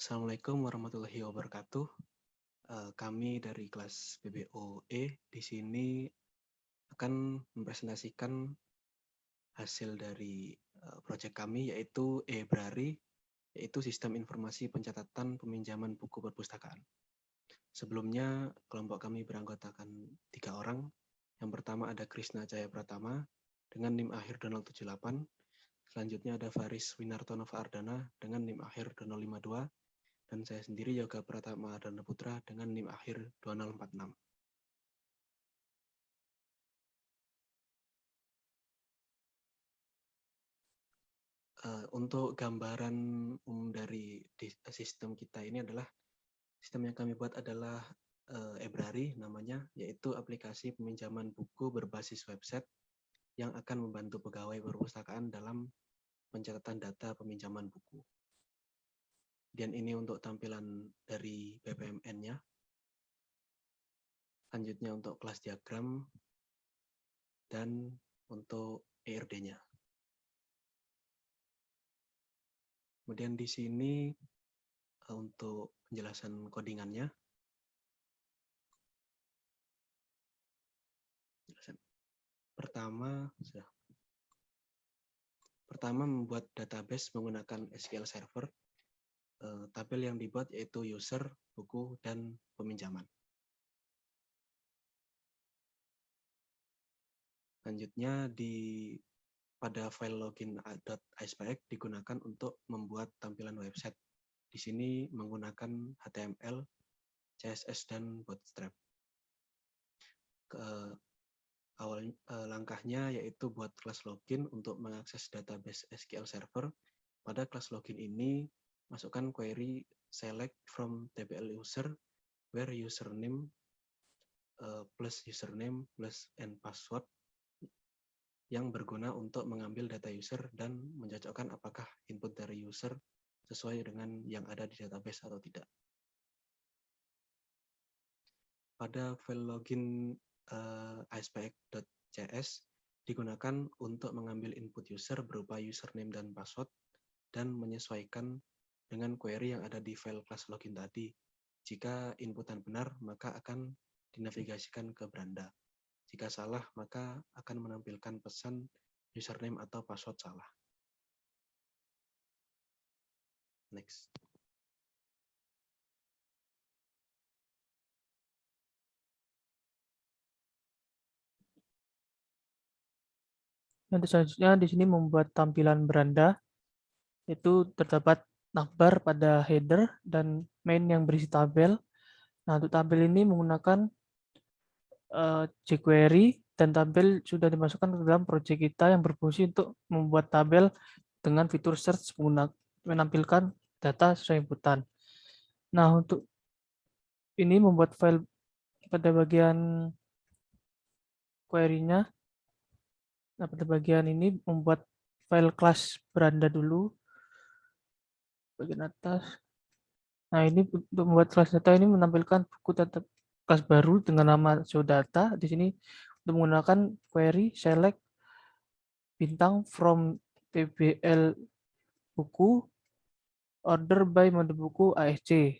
Assalamualaikum warahmatullahi wabarakatuh. Kami dari kelas BBOE di sini akan mempresentasikan hasil dari proyek kami yaitu e-Brary, yaitu sistem informasi pencatatan peminjaman buku perpustakaan. Sebelumnya kelompok kami beranggotakan 3 orang. Yang pertama ada Krisna Jaya Pratama dengan NIM akhir 078. Selanjutnya ada Faris Winartono Ardana dengan NIM akhir 052. Dan saya sendiri Yoga Pratama Ardana Putra dengan NIM akhir 2046. Untuk gambaran umum dari sistem kita ini adalah sistem yang kami buat adalah e-Brary namanya, yaitu aplikasi peminjaman buku berbasis website yang akan membantu pegawai perpustakaan dalam pencatatan data peminjaman buku. Dan ini untuk tampilan dari BPMN-nya. Selanjutnya untuk kelas diagram dan untuk ERD-nya. Kemudian di sini untuk penjelasan codingannya. Pertama membuat database menggunakan SQL Server. Tabel yang dibuat yaitu user, buku, dan peminjaman. Selanjutnya pada file login.aspx digunakan untuk membuat tampilan website. Di sini menggunakan HTML, CSS, dan Bootstrap. Langkahnya yaitu buat kelas login untuk mengakses database SQL Server. Pada kelas login ini, masukkan query select from tbl user where username plus username plus and password yang berguna untuk mengambil data user dan mencocokkan apakah input dari user sesuai dengan yang ada di database atau tidak. Pada file login aspx.cs digunakan untuk mengambil input user berupa username dan password dan menyesuaikan dengan query yang ada di file class login tadi. Jika inputan benar, maka akan dinavigasikan ke beranda. Jika salah, maka akan menampilkan pesan username atau password salah. Next. Nanti selanjutnya di sini membuat tampilan beranda, itu terdapat navbar pada header dan main yang berisi tabel. Nah, untuk tabel ini menggunakan jQuery dan tabel sudah dimasukkan ke dalam proyek kita yang berfungsi untuk membuat tabel dengan fitur search menampilkan data sesuai inputan. Nah, untuk ini membuat file pada bagian query-nya. Nah, pada bagian ini membuat file kelas beranda dulu. Bagian atas. Nah, ini untuk membuat kelas data ini menampilkan buku data kelas baru dengan nama show data. Di sini untuk menggunakan query select bintang from tbl buku order by mode buku ASC.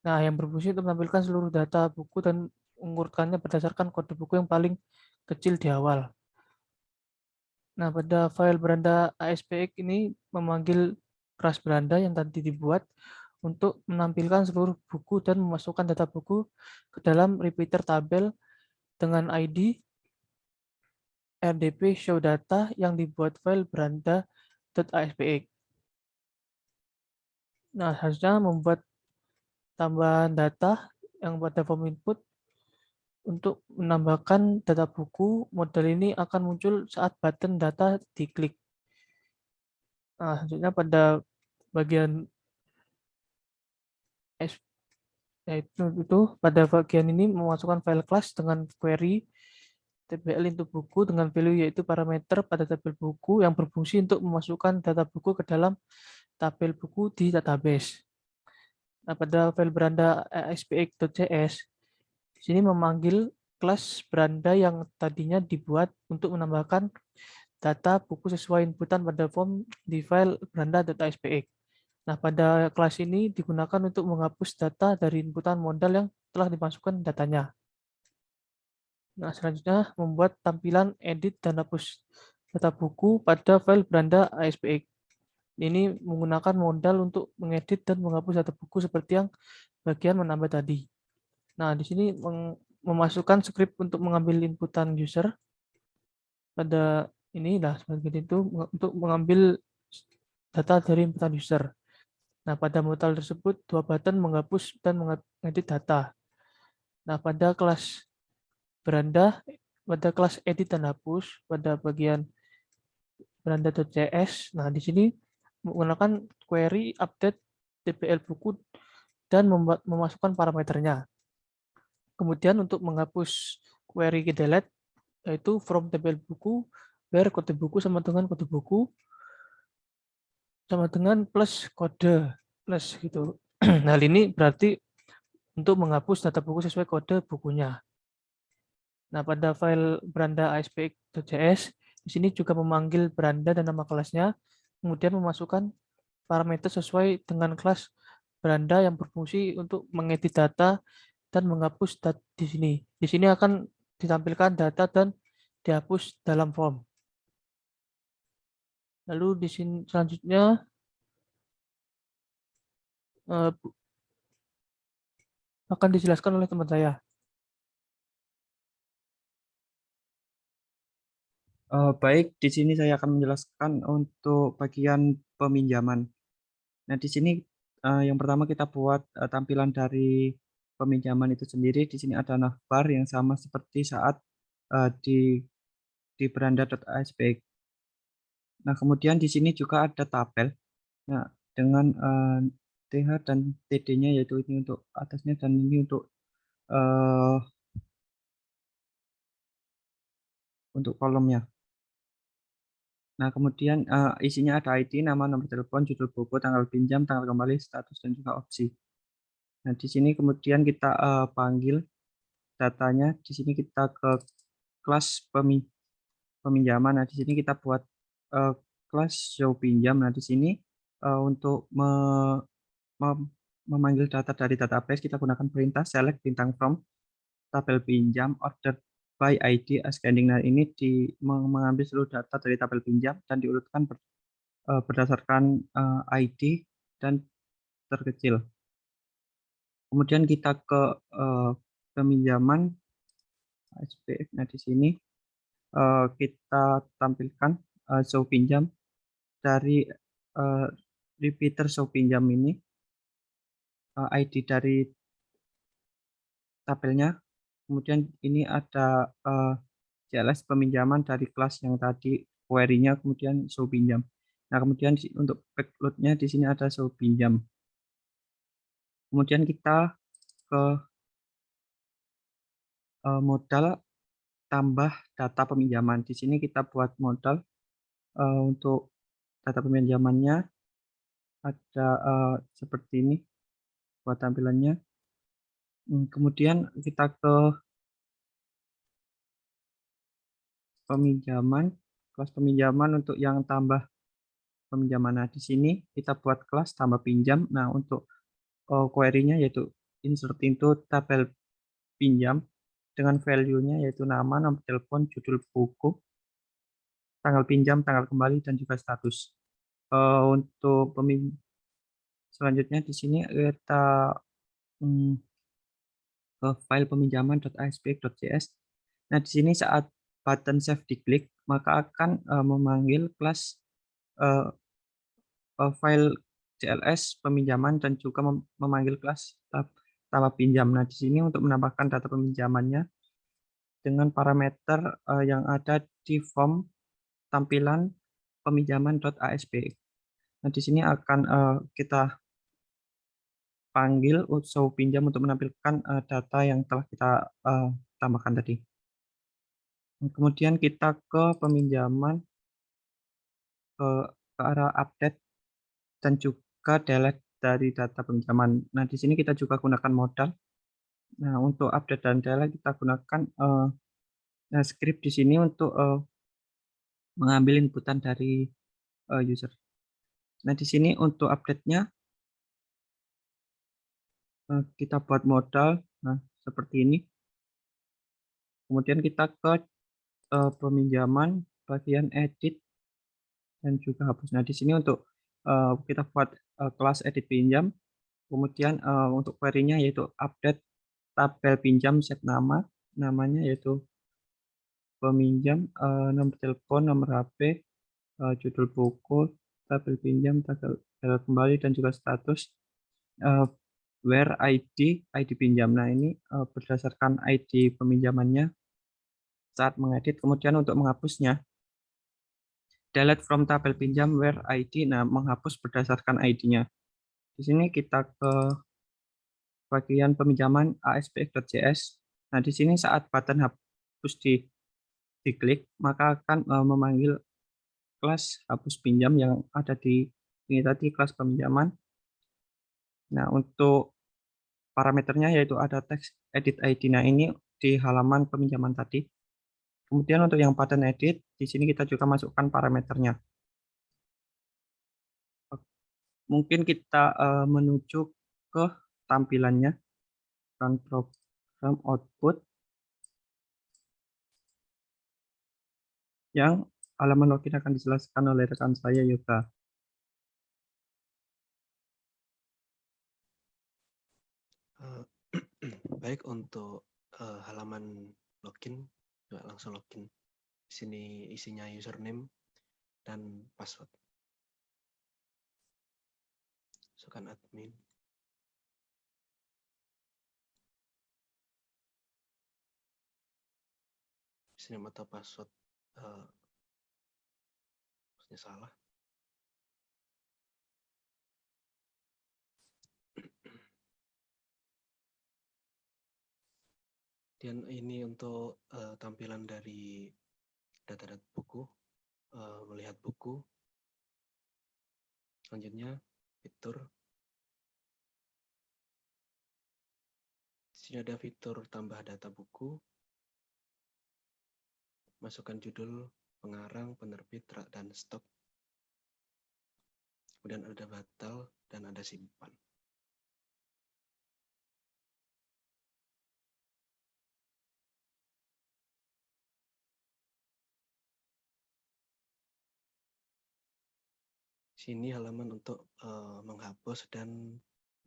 Nah, yang berfungsi untuk menampilkan seluruh data buku dan mengurutkannya berdasarkan kode buku yang paling kecil di awal. Nah, pada file beranda ASPX ini memanggil kelas beranda yang tadi dibuat untuk menampilkan seluruh buku dan memasukkan data buku ke dalam repeater tabel dengan ID rdp show data yang dibuat file beranda.aspx. Nah, harusnya membuat tambahan data yang pada form input untuk menambahkan data buku. Model ini akan muncul saat button data diklik. Nah, selanjutnya pada bagian yaitu pada bagian ini memasukkan file class dengan query tbl into buku dengan value yaitu parameter pada tabel buku yang berfungsi untuk memasukkan data buku ke dalam tabel buku di database. Nah, pada file beranda aspx.cs di sini memanggil kelas beranda yang tadinya dibuat untuk menambahkan data buku sesuai inputan pada form di file beranda.aspx. Nah, pada kelas ini digunakan untuk menghapus data dari inputan modal yang telah dimasukkan datanya. Nah, selanjutnya membuat tampilan edit dan hapus data buku pada file beranda ASPX. Ini menggunakan modal untuk mengedit dan menghapus data buku seperti yang bagian menambah tadi. Nah, di sini memasukkan script untuk mengambil inputan user pada ini sebagai itu untuk mengambil data dari inputan user. Nah, pada modal tersebut dua button menghapus dan mengedit data. Nah, pada kelas beranda, pada kelas edit dan hapus, pada bagian beranda.js, nah di sini menggunakan query update tbl buku dan memasukkan parameternya. Kemudian untuk menghapus query delete, yaitu from tbl buku, where kode buku sama dengan kode buku, sama dengan plus kode plus gitu. Nah, ini berarti untuk menghapus data buku sesuai kode bukunya. Nah, pada file beranda aspx.js, di sini juga memanggil beranda dan nama kelasnya, kemudian memasukkan parameter sesuai dengan kelas beranda yang berfungsi untuk mengedit data dan menghapus data di sini. Di sini akan ditampilkan data dan dihapus dalam form. Lalu di sini selanjutnya akan dijelaskan oleh teman saya. Baik, di sini saya akan menjelaskan untuk bagian peminjaman. Nah, di sini yang pertama kita buat tampilan dari peminjaman itu sendiri. Di sini ada navbar yang sama seperti saat di beranda.aspx. Nah, kemudian di sini juga ada tabel. Nah, dengan TH dan TD-nya, yaitu ini untuk atasnya dan ini untuk kolomnya. Nah, kemudian isinya ada ID, nama, nomor telepon, judul buku, tanggal pinjam, tanggal kembali, status, dan juga opsi. Nah, di sini kemudian kita panggil datanya. Di sini kita ke kelas peminjaman. Nah, di sini kita buat kelas show pinjam. Nah, di sini untuk memanggil data dari database, kita gunakan perintah select bintang from tabel pinjam order by ID ascending. Nah, ini mengambil seluruh data dari tabel pinjam dan diurutkan berdasarkan ID dan terkecil. Kemudian kita ke peminjaman SPF. Nah, di sini kita tampilkan show pinjam dari repeater show pinjam ini, ID dari tabelnya. Kemudian ini ada CLS peminjaman dari kelas yang tadi query-nya, kemudian show pinjam. Nah, kemudian untuk backload-nya di sini ada show pinjam. Kemudian kita ke modal tambah data peminjaman. Di sini kita buat modal untuk data peminjamannya ada seperti ini buat tampilannya. Kemudian kita ke peminjaman, kelas peminjaman untuk yang tambah peminjaman. Nah, di sini kita buat kelas tambah pinjam. Nah, untuk query-nya yaitu insert into tabel pinjam dengan value-nya yaitu nama, nomor telepon, judul buku, tanggal pinjam, tanggal kembali, dan juga status. Untuk selanjutnya di sini kita ke file peminjaman.aspx.js. Nah, di sini saat button save diklik, maka akan memanggil kelas file CLS peminjaman dan juga memanggil kelas tambah pinjam. Nah, di sini untuk menambahkan data peminjamannya dengan parameter yang ada di form tampilan peminjaman.aspx. Nah, di sini akan kita panggil show pinjam untuk menampilkan data yang telah kita tambahkan tadi. Kemudian kita ke peminjaman ke arah update dan juga delete dari data peminjaman. Nah, di sini kita juga gunakan modal. Nah, untuk update dan delete kita gunakan script di sini untuk mengambil inputan dari user. Nah, di sini untuk update-nya kita buat modal, nah seperti ini. Kemudian kita ke peminjaman, bagian edit, dan juga hapus. Nah, di sini untuk kita buat kelas edit pinjam, kemudian untuk query-nya yaitu update tabel pinjam set nama, namanya yaitu peminjam, nomor telepon, nomor HP, judul buku, tabel pinjam, tabel kembali, dan juga status eh, where ID pinjam. Nah, ini berdasarkan ID peminjamannya saat mengedit. Kemudian untuk menghapusnya, delete from tabel pinjam where ID. Nah, menghapus berdasarkan ID-nya. Di sini kita ke bagian peminjaman ASPX.js. Nah, di sini saat button hapus diklik, maka akan memanggil kelas hapus pinjam yang ada di ini tadi, kelas peminjaman. Nah, untuk parameternya yaitu ada teks edit ID. Nah, ini di halaman peminjaman tadi. Kemudian untuk yang button edit, di sini kita juga masukkan parameternya. Mungkin kita menuju ke tampilannya, run program output, yang halaman login akan dijelaskan oleh rekan saya, Yoga. Baik, untuk halaman login, coba langsung login. Di sini isinya username dan password. Masukkan admin. Username atau password maksudnya salah. Dan ini untuk tampilan dari data buku, melihat buku. Selanjutnya fitur. Di sini ada fitur tambah data buku, masukkan judul, pengarang, penerbit, dan stok. Kemudian ada batal dan ada simpan. Sini halaman untuk menghapus dan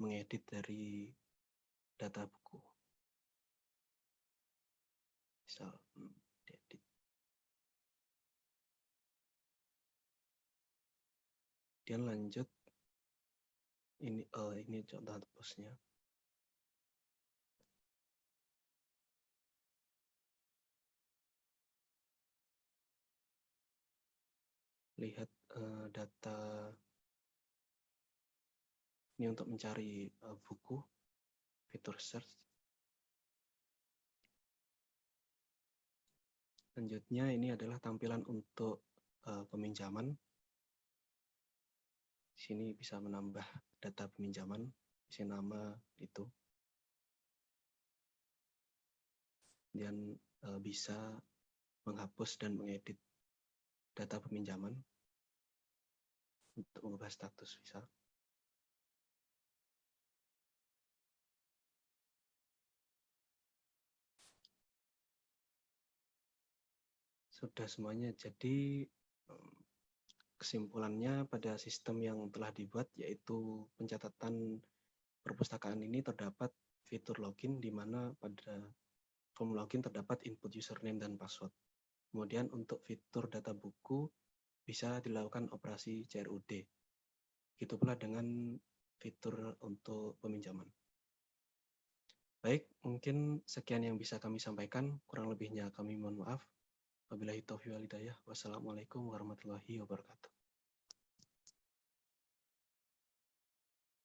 mengedit dari data buku. Misal diedit. Kemudian lanjut, ini contoh hapusnya. Lihat data ini untuk mencari buku, fitur search. Selanjutnya ini adalah tampilan untuk peminjaman. Di sini bisa menambah data peminjaman, isi nama itu. Dan bisa menghapus dan mengedit data peminjaman untuk mengubah status bisa. Sudah semuanya. Jadi kesimpulannya pada sistem yang telah dibuat, yaitu pencatatan perpustakaan ini terdapat fitur login di mana pada form login terdapat input username dan password. Kemudian untuk fitur data buku bisa dilakukan operasi CRUD. Begitu pula dengan fitur untuk peminjaman. Baik, mungkin sekian yang bisa kami sampaikan. Kurang lebihnya kami mohon maaf. Wabillahi taufiq wal hidayah. Wassalamualaikum warahmatullahi wabarakatuh.